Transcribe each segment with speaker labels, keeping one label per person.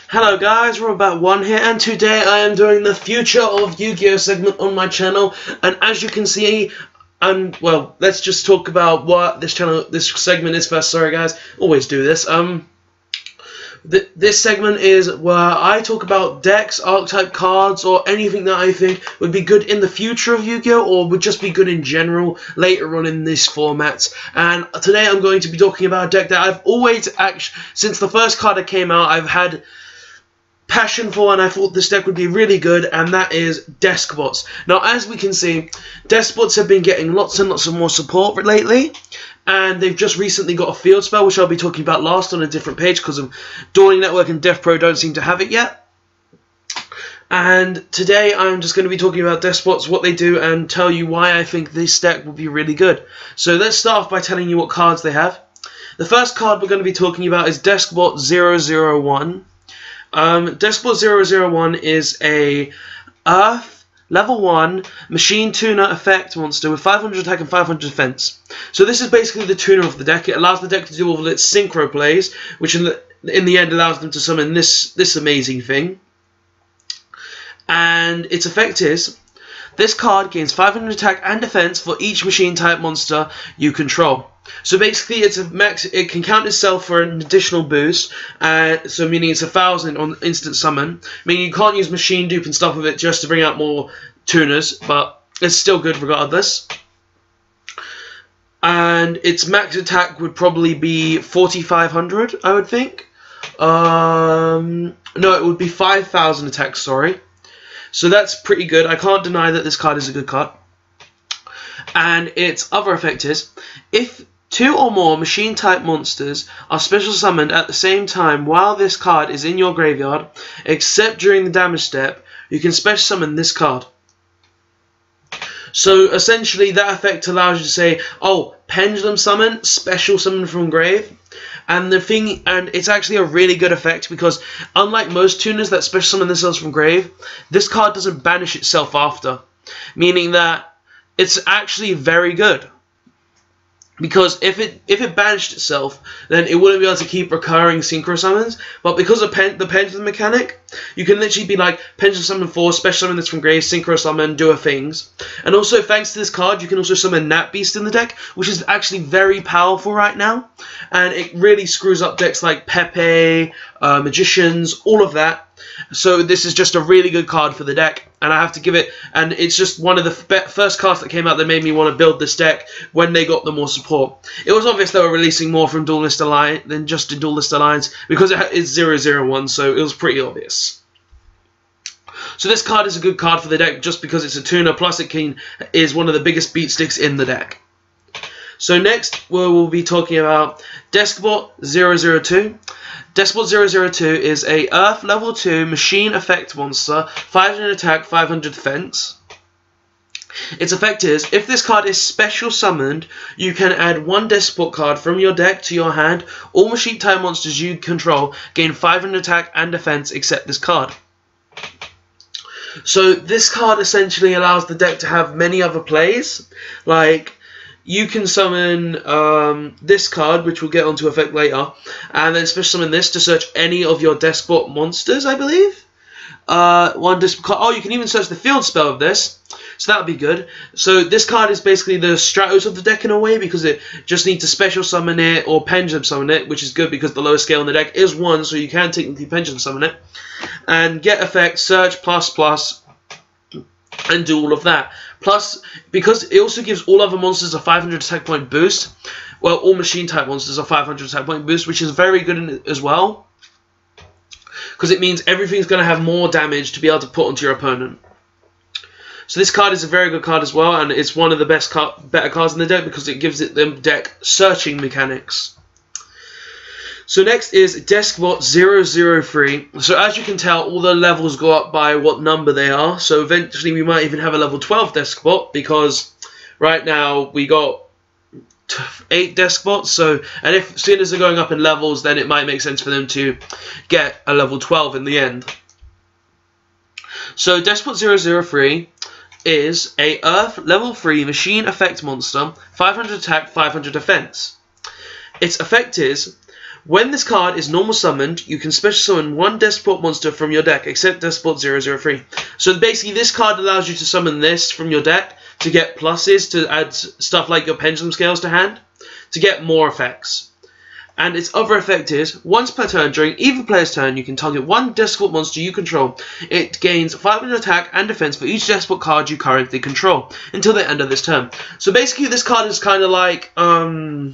Speaker 1: Hello guys, Robot1 here, and today I am doing the Future of Yu-Gi-Oh segment on my channel. And as you can see, well, let's just talk about what this segment is first. Sorry guys, always do this. This segment is where I talk about decks, archetype cards, or anything that I think would be good in the future of Yu-Gi-Oh, or would just be good in general later on in this format. And today I'm going to be talking about a deck that I've always, since the first card that came out, I've had passion for, and I thought this deck would be really good, and that is deskbots. Now, as we can see, deskbots have been getting lots and lots of more support lately, and they've just recently got a field spell, which I'll be talking about last on a different page, because of Dawning Network and Death Pro don't seem to have it yet. And today I'm just going to be talking about deskbots, what they do, and tell you why I think this deck will be really good. So let's start off by telling you what cards they have. The first card we're going to be talking about is Deskbot 001. Deskbot 001 is a Earth level 1 machine tuner effect monster with 500 attack and 500 defense. So this is basically the tuner of the deck. It allows the deck to do all of its synchro plays, which in the end allows them to summon this amazing thing. And its effect is, this card gains 500 attack and defense for each machine type monster you control. So basically, it's a max. It can count itself for an additional boost. So meaning it's 1,000 on instant summon. Meaning you can't use machine dupe and stuff with it just to bring out more tuners, but it's still good regardless. And its max attack would probably be 4,500, I would think. No, it would be 5,000 attack. Sorry. So that's pretty good. I can't deny that this card is a good card. And its other effect is, if 2 or more machine type monsters are special summoned at the same time while this card is in your graveyard, except during the damage step, you can special summon this card. So essentially that effect allows you to say, oh, pendulum summon, special summon from grave. And it's actually a really good effect, because unlike most tuners that special summon themselves from grave, this card doesn't banish itself after, meaning that it's actually very good. Because if it banished itself, then it wouldn't be able to keep recurring synchro summons. But because of the pendulum mechanic, you can literally be like, pendulum summon 4, special summon this from grave, synchro summon, do a things. And also, thanks to this card, you can also summon Nat Beast in the deck, which is actually very powerful right now. And it really screws up decks like Pepe, Magicians, all of that. So this is just a really good card for the deck, and I have to give it, and it's just one of the first cards that came out that made me want to build this deck when they got the more support. It was obvious they were releasing more from Duelist Alliance than just in Duelist Alliance, because it's 001, so it was pretty obvious. So this card is a good card for the deck just because it's a tuner, plus it is one of the biggest beat sticks in the deck. So next we'll be talking about Deskbot 002. Deskbot 002 is a Earth level 2 machine effect monster, 500 attack, 500 defense. Its effect is, if this card is special summoned, you can add 1 Deskbot card from your deck to your hand. All machine type monsters you control gain 500 attack and defense except this card. So this card essentially allows the deck to have many other plays, like you can summon this card, which we'll get onto effect later, and then special summon this to search any of your deskbot monsters, I believe. 1 deskbot card. Oh, you can even search the field spell of this, so that would be good. So this card is basically the Stratos of the deck in a way, because it just needs to special summon it or pendulum summon it, which is good because the lowest scale in the deck is 1, so you can technically pendulum summon it. And get effect, search, plus, and do all of that. Plus, because it also gives all other monsters a 500 attack point boost, well, all machine type monsters a 500 attack point boost, which is very good as well, because it means everything's going to have more damage to be able to put onto your opponent. So this card is a very good card as well, and it's one of the better cards in the deck because it gives it the deck searching mechanics. So next is Deskbot 003. So as you can tell, all the levels go up by what number they are. So eventually we might even have a level 12 Deskbot, because right now we got 8 Deskbots. So, and if as soon as they're going up in levels, then it might make sense for them to get a level 12 in the end. So deskbot 003 is a Earth level 3 machine effect monster, 500 attack, 500 defense. Its effect is, when this card is normal summoned, you can special summon one deskbot monster from your deck, except deskbot 003. So basically this card allows you to summon this from your deck to get pluses, to add stuff like your pendulum scales to hand, to get more effects. And its other effect is, once per turn, during either player's turn, you can target one deskbot monster you control. It gains 500 attack and defense for each deskbot card you currently control, until the end of this turn. So basically this card is kind of like, I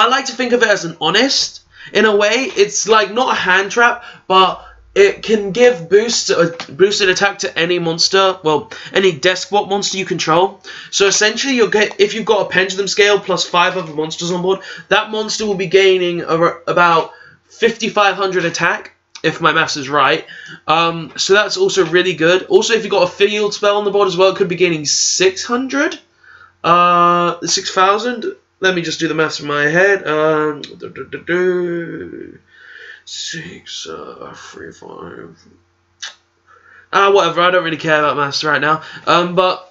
Speaker 1: like to think of it as an honest, in a way. It's like not a hand trap, but it can give boosted attack to any monster, well, any deskbot monster you control. So essentially, you'll get, if you've got a pendulum scale plus 5 other monsters on board, that monster will be gaining about 5,500 attack, if my maths is right. So that's also really good. Also, if you've got a field spell on the board as well, it could be gaining 600, 6,000. Let me just do the maths in my head. 6, 3, 5. Whatever. I don't really care about maths right now. But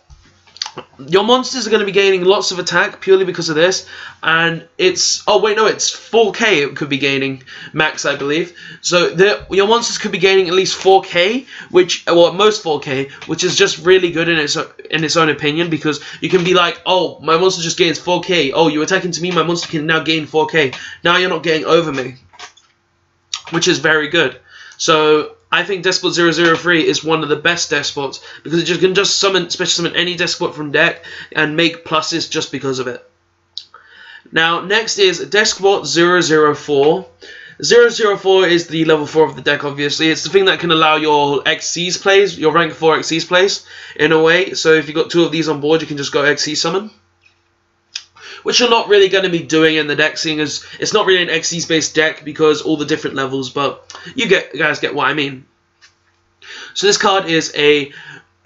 Speaker 1: your monsters are going to be gaining lots of attack purely because of this, and it's, oh wait, no, it's 4k it could be gaining max, I believe. So your monsters could be gaining at least 4k, which, well, at most 4k, which is just really good in its own opinion, because you can be like, oh, my monster just gains 4k. Oh, you attack into me, my monster can now gain 4k. Now you're not getting over me, which is very good. So I think deskbot 003 is one of the best despots, because it can just special summon any deskbot from deck and make pluses just because of it. Now next is deskbot 004. 004 is the level 4 of the deck, obviously. It's the thing that can allow your XC's plays, your rank 4 XC's plays, in a way. So if you've got 2 of these on board, you can just go XC summon, which you're not really going to be doing in the deck, seeing as it's not really an XC's based deck because all the different levels, but you guys get what I mean. So this card is a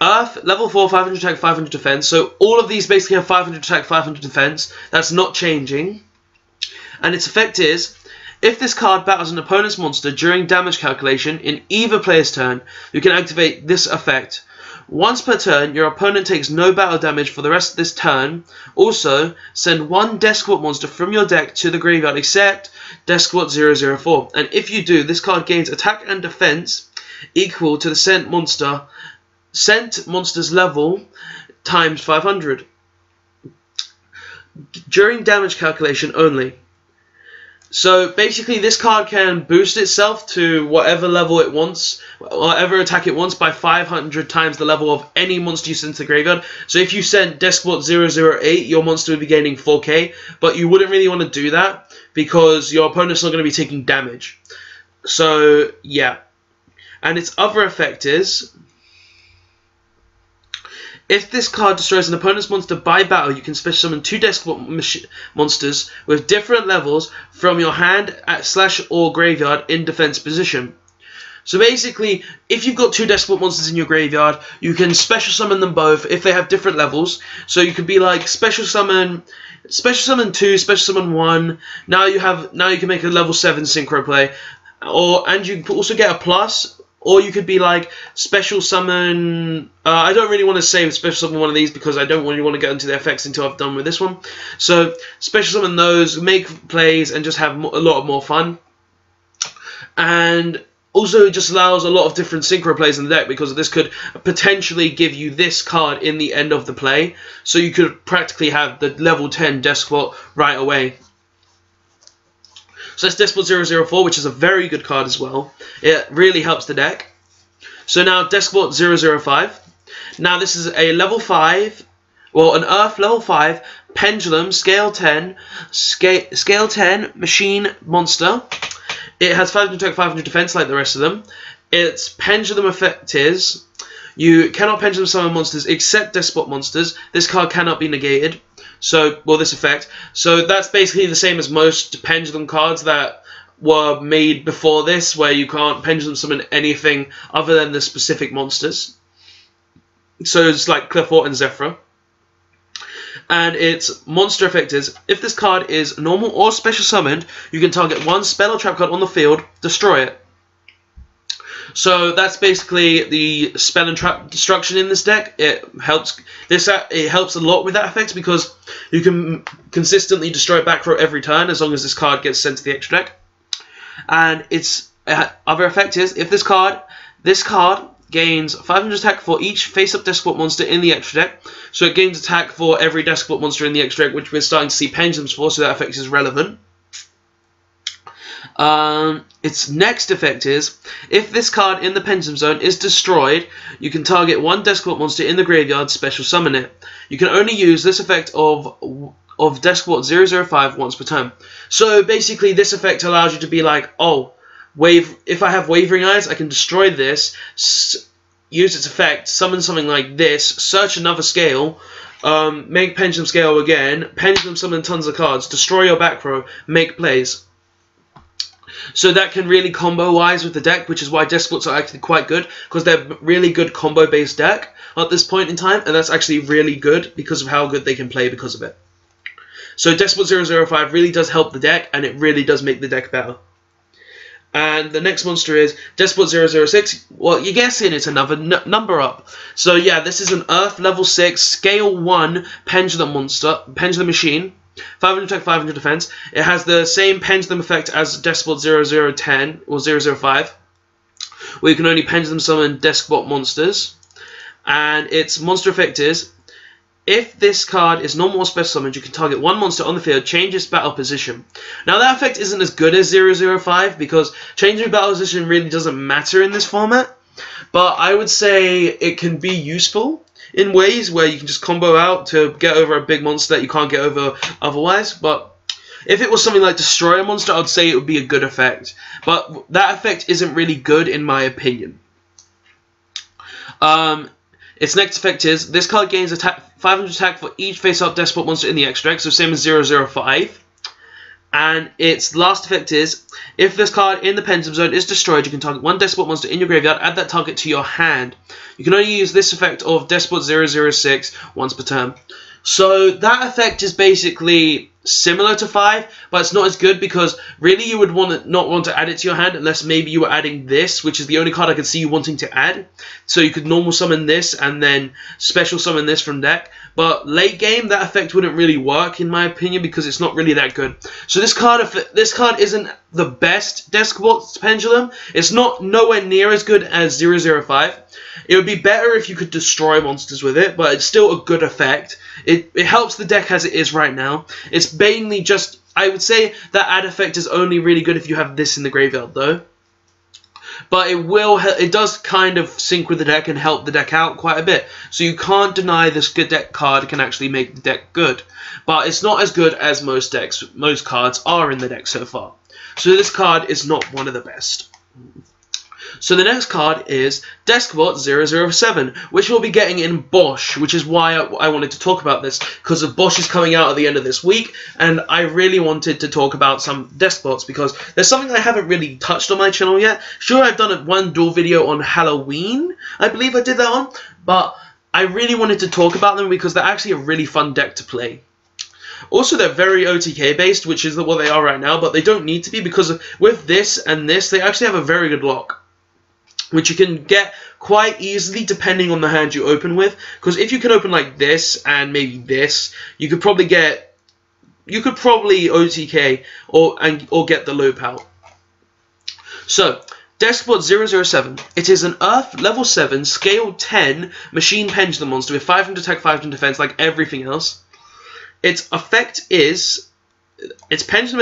Speaker 1: Earth, level 4, 500 attack, 500 defense. So all of these basically have 500 attack, 500 defense. That's not changing. And its effect is, if this card battles an opponent's monster during damage calculation in either player's turn, you can activate this effect. Once per turn, your opponent takes no battle damage for the rest of this turn. Also, send one deskbot monster from your deck to the graveyard except deskbot 004. And if you do, this card gains attack and defense equal to the sent monster's level times 500 during damage calculation only. So basically this card can boost itself to whatever level it wants, whatever attack it wants, by 500 times the level of any monster you send to the graveyard. So if you sent deskbot 008, your monster would be gaining 4k, but you wouldn't really want to do that because your opponent's not going to be taking damage. So yeah. And its other effect is, if this card destroys an opponent's monster by battle, you can special summon 2 deskbot monsters with different levels from your hand / or graveyard in defense position. So basically, if you've got 2 deskbot monsters in your graveyard, you can special summon them both if they have different levels. So you could be like special summon 2, special summon 1. Now you can make a level 7 synchro play, and you can also get a plus. Or you could be like special summon. I don't really want to say special summon one of these because I don't really want to get into the effects until I've done with this one. So special summon those, make plays, and just have a lot more fun. And also it just allows a lot of different synchro plays in the deck, because this could potentially give you this card in the end of the play. So you could practically have the level 10 deskbot right away. So that's deskbot 004, which is a very good card as well. It really helps the deck. So now deskbot 005. Now this is a level 5, well, an Earth level 5 pendulum scale 10 machine monster. It has 500 attack, 500 defense like the rest of them. Its pendulum effect is, you cannot pendulum summon monsters except deskbot monsters. This card cannot be negated. So, well, this effect. So that's basically the same as most pendulum cards that were made before this, where you can't pendulum summon anything other than the specific monsters. So it's like Cliffort and Zephyr. And its monster effect is, if this card is normal or special summoned, you can target one spell or trap card on the field, destroy it. So that's basically the spell and trap destruction in this deck. It helps a lot with that effect because you can consistently destroy back row every turn as long as this card gets sent to the extra deck. And its other effect is if this card gains 500 attack for each face-up deskbot monster in the extra deck. So it gains attack for every deskbot monster in the extra deck, which we're starting to see pendulums for, so that effect is relevant. Its next effect is, if this card in the pendulum zone is destroyed, you can target one deskbot monster in the graveyard, special summon it. You can only use this effect of deskbot 005 once per turn. So basically this effect allows you to be like, oh, if I have Wavering Eyes, I can destroy this, use its effect, summon something like this, search another scale, make Pendulum Scale again, Pendulum summon tons of cards, destroy your back row, make plays. So that can really combo-wise with the deck, which is why Despots are actually quite good, because they're really good combo-based deck at this point in time, and that's actually really good because of how good they can play because of it. So Despot 005 really does help the deck, and it really does make the deck better. And the next monster is Despot 006. Well, you're guessing it's another number up. So yeah, this is an Earth level 6, scale 1 pendulum monster, pendulum machine. 500 attack, 500 defense. It has the same pendulum effect as Despot 0010 or 005, where you can only pendulum summon Despot monsters. And its monster effect is, if this card is normal or special summoned, you can target one monster on the field, change its battle position. Now that effect isn't as good as 005 because changing battle position really doesn't matter in this format, but I would say it can be useful in ways where you can just combo out to get over a big monster that you can't get over otherwise. But if it was something like Destroy a Monster, I would say it would be a good effect. But that effect isn't really good in my opinion. Its next effect is, this card gains attack 500 attack for each face-up Despot monster in the extra deck, so same as 005. And its last effect is, if this card in the Pendulum Zone is destroyed, you can target one Despot monster in your graveyard, add that target to your hand. You can only use this effect of Despot 006 once per turn. So that effect is basically similar to 5, but it's not as good because really you would not want to add it to your hand unless maybe you were adding this, which is the only card I could see you wanting to add. So you could normal summon this and then special summon this from deck. But late game, that effect wouldn't really work in my opinion because it's not really that good. So this card isn't the best Deskbots Pendulum. It's nowhere near as good as 005. It would be better if you could destroy monsters with it, but it's still a good effect. It helps the deck as it is right now. It's mainly just, I would say that add effect is only really good if you have this in the graveyard though. But it does kind of sync with the deck and help the deck out quite a bit. So you can't deny this good deck card can actually make the deck good. But it's not as good as most cards are in the deck so far. So this card is not one of the best. So the next card is Deskbot 007, which we'll be getting in Bosch, which is why I wanted to talk about this, because Bosch is coming out at the end of this week, and I really wanted to talk about some Deskbots, because there's something I haven't really touched on my channel yet. Sure, I've done one dual video on Halloween, I believe I did that on, but I really wanted to talk about them because they're actually a really fun deck to play. Also, they're very OTK based, which is what they are right now, but they don't need to be, because with this and this, they actually have a very good lock, which you can get quite easily depending on the hand you open with. Because if you can open like this and maybe this, you could probably OTK or get the loop out. So Deskbot 007. It is an Earth level 7 scale 10 machine pendulum monster with 500 attack, 500 defense, like everything else. Its pendulum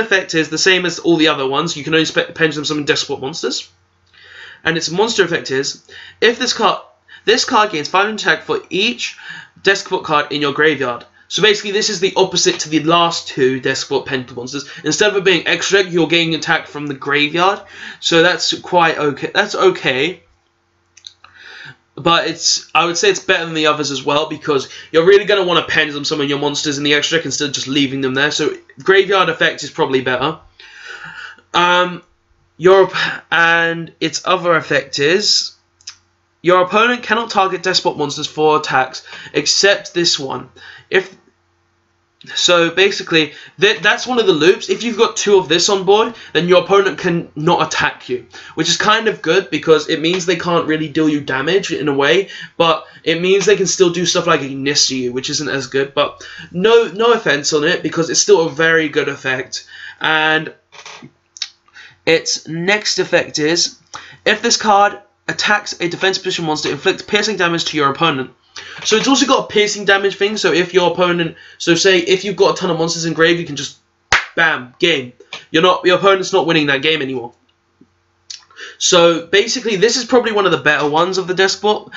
Speaker 1: effect is the same as all the other ones. You can only pendulum summon Deskbot monsters. And its monster effect is, if this card gains 500 attack for each Deskbot card in your graveyard. So basically this is the opposite to the last two Deskbot Pendulum monsters. Instead of it being extra deck, you're gaining attack from the graveyard. So that's quite okay. That's okay. But I would say it's better than the others as well, because you're really going to want to pendulum summon your monsters in the extra deck instead of just leaving them there. So graveyard effect is probably better. And its other effect is, your opponent cannot target Despot monsters for attacks except this one. If So basically, that's one of the loops. If you've got 2 of this on board, then your opponent can not attack you, which is kind of good because it means they can't really deal you damage in a way, but it means they can still do stuff like Ignist you, which isn't as good. But no offense on it, because it's still a very good effect. And its next effect is, if this card attacks a defense position monster, inflict piercing damage to your opponent. So it's also got a piercing damage thing, so if your opponent, so say if you've got a ton of monsters in grave, you can just, bam, game. Your opponent's not winning that game anymore. So basically, this is probably one of the better ones of the deskbot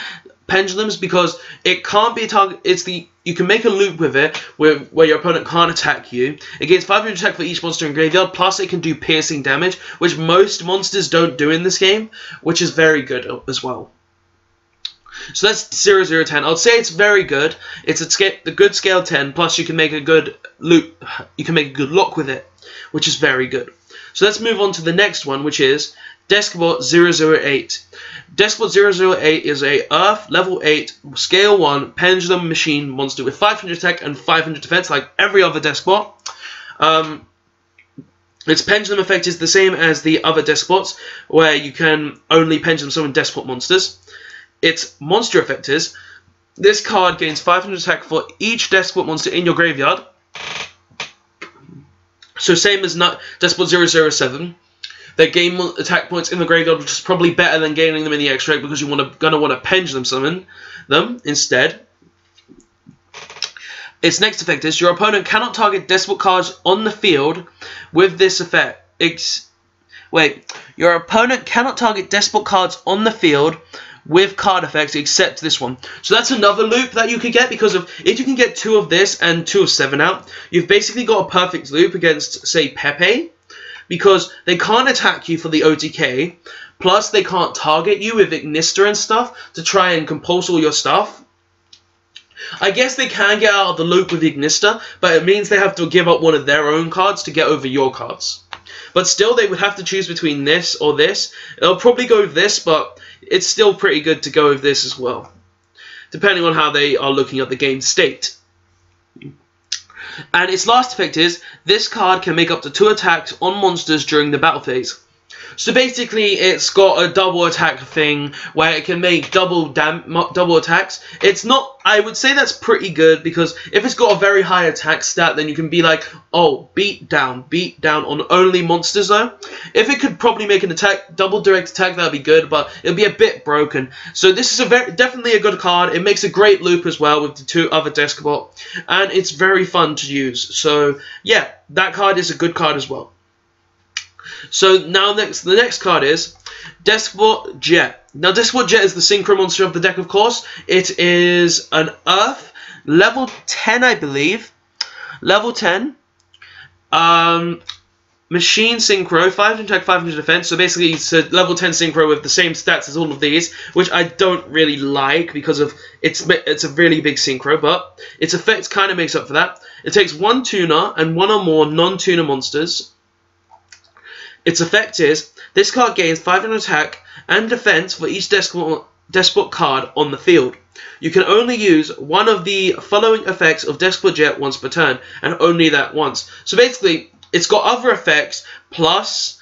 Speaker 1: pendulums, because it can't be a target, you can make a loop with it where your opponent can't attack you. It gains 500 attack for each monster in graveyard, plus it can do piercing damage, which most monsters don't do in this game, which is very good as well. So that's 0, 0, 10. I'd say it's very good. It's the good scale 10, plus you can make a good loop, you can make a good lock with it, which is very good. So let's move on to the next one, which is Deskbot 008. Deskbot 008 is a Earth level 8 scale 1 pendulum machine monster with 500 attack and 500 defense, like every other Deskbot. Its pendulum effect is the same as the other Deskbots, where you can only pendulum summon Deskbot monsters. Its monster effect is, this card gains 500 attack for each Deskbot monster in your graveyard. So same as Deskbot 007. They gain attack points in the graveyard, which is probably better than gaining them in the extract, because you're gonna want to pendulum summon them instead. Its next effect is, your opponent cannot target Deskbot cards on the field with this effect. Your opponent cannot target Deskbot cards on the field with card effects except this one. So that's another loop that you can get, because if you can get 2 of this and 2 of 7 out, you've basically got a perfect loop against, say, Pepe, because they can't attack you for the OTK, plus they can't target you with Ignister and stuff to try and compulse all your stuff. I guess they can get out of the loop with Ignister, but it means they have to give up one of their own cards to get over your cards. But still, they would have to choose between this or this. They'll probably go with this, but it's still pretty good to go with this as well, depending on how they are looking at the game state. And its last effect is, this card can make up to 2 attacks on monsters during the battle phase. So basically, it's got a double attack thing where it can make double attacks. It's not, I would say that's pretty good, because if it's got a very high attack stat, then you can be like, oh, beat down on only monsters though. If it could probably make an attack, double direct attack, that'd be good, but it'll be a bit broken. So this is definitely a good card. It makes a great loop as well with the 2 other Deskbot, and it's very fun to use. So yeah, that card is a good card as well. So now the next card is Deskbot Jet. Now Deskbot Jet is the synchro monster of the deck, of course. It is an Earth, level 10 I believe. Level 10. Machine synchro, 500 attack, 500 defense. So basically it's a level 10 synchro with the same stats as all of these, which I don't really like because of it's a really big synchro, but its effect kind of makes up for that. It takes 1 tuner and 1 or more non-tuner monsters. Its effect is, this card gains 500 attack and defense for each Deskbot card on the field. You can only use one of the following effects of Deskbot Jet once per turn, and only that once. So basically, it's got other effects, plus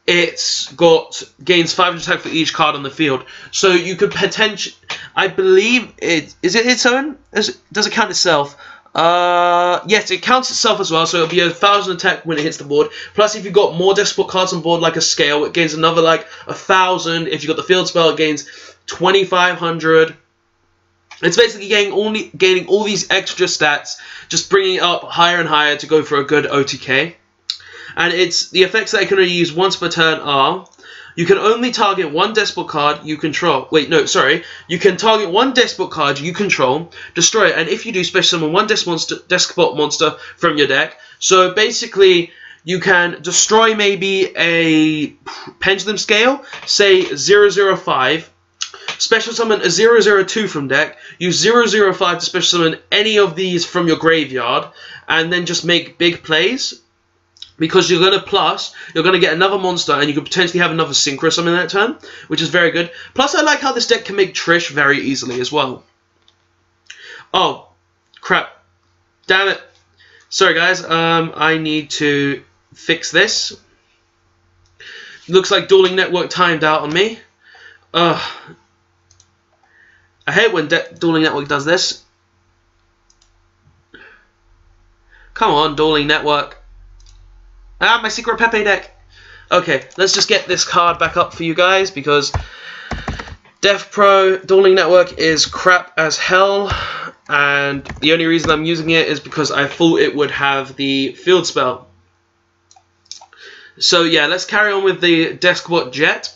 Speaker 1: it's got gains 500 attack for each card on the field. So you could potentially, I believe, is it its own? Does it count itself? Yes, it counts itself as well, so it'll be 1,000 attack when it hits the board. Plus, if you've got more Deskbot cards on board, like a scale, it gains another, like, 1,000. If you've got the field spell, it gains 2,500. It's basically gaining all these extra stats, just bringing it up higher and higher to go for a good OTK. And the effects that I can only use once per turn are, you can only target 1 Deskbot card you control. Wait, no, sorry. You can target 1 Deskbot card you control, destroy it, and if you do, special summon 1 Deskbot monster from your deck. So basically, you can destroy maybe a pendulum scale, say 005, special summon a 002 from deck, use 005 to special summon any of these from your graveyard, and then just make big plays. Because you're going to get another monster, and you could potentially have another synchro summon that turn, which is very good. Plus, I like how this deck can make Trish very easily as well. Oh, crap. Damn it. Sorry guys, I need to fix this. Looks like Dueling Network timed out on me. I hate when Dueling Network does this. Come on, Dueling Network. Ah, my secret Pepe deck. Okay, let's just get this card back up for you guys because Dev Pro Dueling Network is crap as hell, and the only reason I'm using it is because I thought it would have the field spell. So yeah, let's carry on with the Deskbot Jet.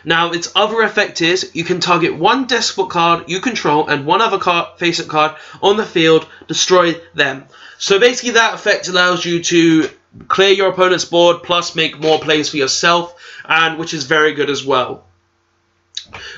Speaker 1: Now, its other effect is you can target one Deskbot card you control and one other face-up card on the field, destroy them. So basically that effect allows you to clear your opponent's board plus make more plays for yourself, and which is very good as well.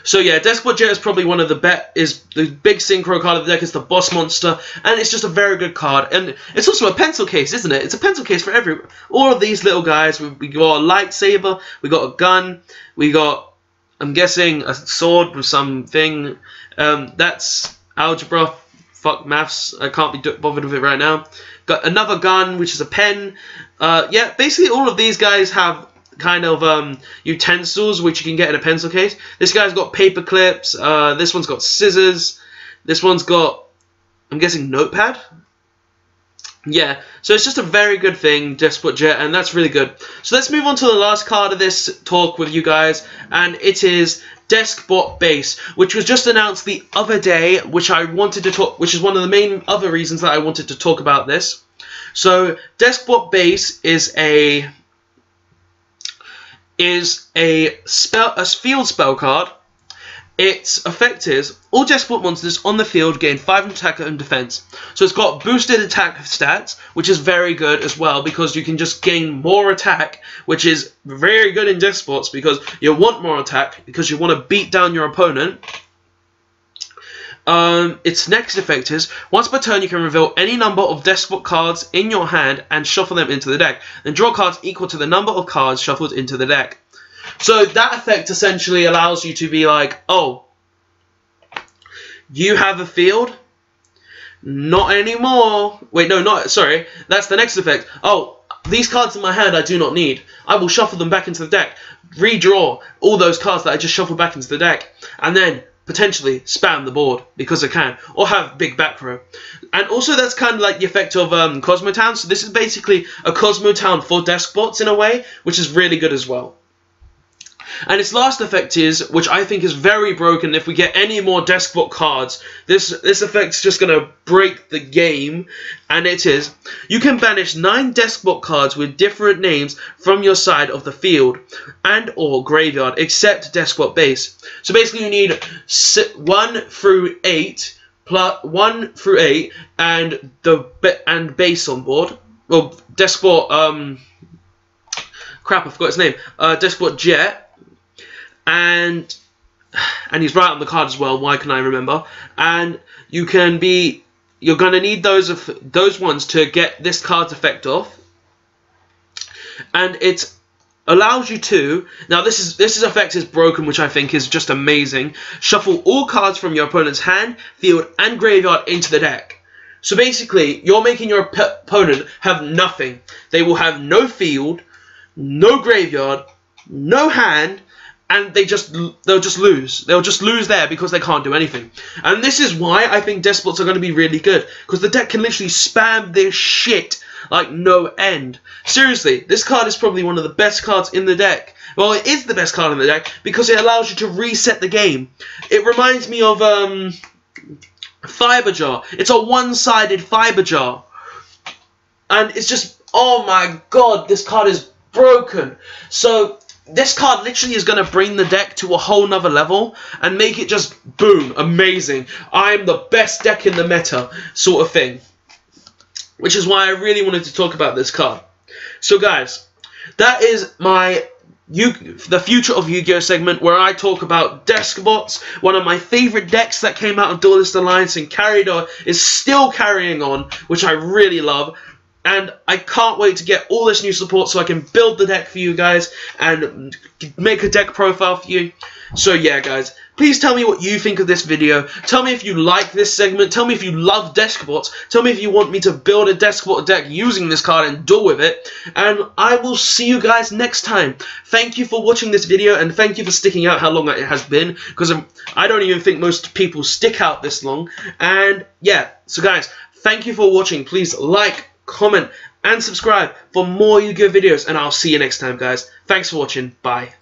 Speaker 1: So yeah, Deskbot Jet is probably one of the the big synchro card of the deck. It's the boss monster, and it's just a very good card. And it's also a pencil case, isn't it? It's a pencil case for all of these little guys. We got a lightsaber, we got a gun, we got, I'm guessing, a sword with something. That's algebra. Fuck maths. I can't be bothered with it right now. Got another gun, which is a pen. Yeah, basically all of these guys have kind of utensils which you can get in a pencil case. This guy's got paper clips. This one's got scissors. This one's got, I'm guessing, notepad. Yeah, so it's just a very good thing, Deskbot Jet, and that's really good. So let's move on to the last card of this talk with you guys, and it is Deskbot Base, which was just announced the other day, which I wanted to talk, which is one of the main other reasons that I wanted to talk about this. So Deskbot Base is a field spell card. Its effect is all Deskbot monsters on the field gain 5 attack and defense. So it's got boosted attack stats, which is very good as well because you can just gain more attack, which is very good in Despots because you want more attack because you want to beat down your opponent. Its next effect is once per turn you can reveal any number of Deskbot cards in your hand and shuffle them into the deck. Then draw cards equal to the number of cards shuffled into the deck. So that effect essentially allows you to be like, oh, you have a field? Not anymore. Wait, no, not, sorry. That's the next effect. Oh, these cards in my hand I do not need. I will shuffle them back into the deck. Redraw all those cards that I just shuffled back into the deck. And then potentially spam the board because I can, or have big back row. And also that's kind of like the effect of Cosmotown. So this is basically a Cosmotown for Deskbots in a way, which is really good as well. And its last effect is, which I think is very broken, if we get any more Deskbot cards, this effect's just going to break the game, and it is, you can banish 9 Deskbot cards with different names from your side of the field and or graveyard, except Deskbot Base. So basically you need 1 through 8, plus 1 through 8, and base on board. Well, Deskbot, crap, I forgot his name, Deskbot Jet. And he's right on the card as well. Why can I remember? And you're gonna need those ones to get this card's effect off. And it allows you to, now this effect is broken, which I think is just amazing. Shuffle all cards from your opponent's hand, field, and graveyard into the deck. So basically, you're making your opponent have nothing. They will have no field, no graveyard, no hand. And they'll just lose. They'll just lose there because they can't do anything. And this is why I think Despots are going to be really good. Because the deck can literally spam this shit like no end. Seriously, this card is probably one of the best cards in the deck. Well, it is the best card in the deck because it allows you to reset the game. It reminds me of Fiber Jar. It's a one-sided Fiber Jar. And it's just, oh my god, this card is broken. So this card literally is going to bring the deck to a whole nother level and make it just, boom, amazing. I'm the best deck in the meta, sort of thing. Which is why I really wanted to talk about this card. So guys, that is the Future of Yu-Gi-Oh segment where I talk about Deskbots, one of my favorite decks that came out of Duelist Alliance and is still carrying on, which I really love. And I can't wait to get all this new support so I can build the deck for you guys and make a deck profile for you. So yeah, guys, Please tell me what you think of this video. Tell me if you like this segment. Tell me if you love deskbots. Tell me if you want me to build a deskbot deck using this card and duel with it. And I will see you guys next time. Thank you for watching this video, and thank you for sticking out how long it has been, because I don't even think most people stick out this long. And yeah, so guys, thank you for watching. Please like, comment, and subscribe for more Yu-Gi-Oh videos, and I'll see you next time, guys. Thanks for watching. Bye.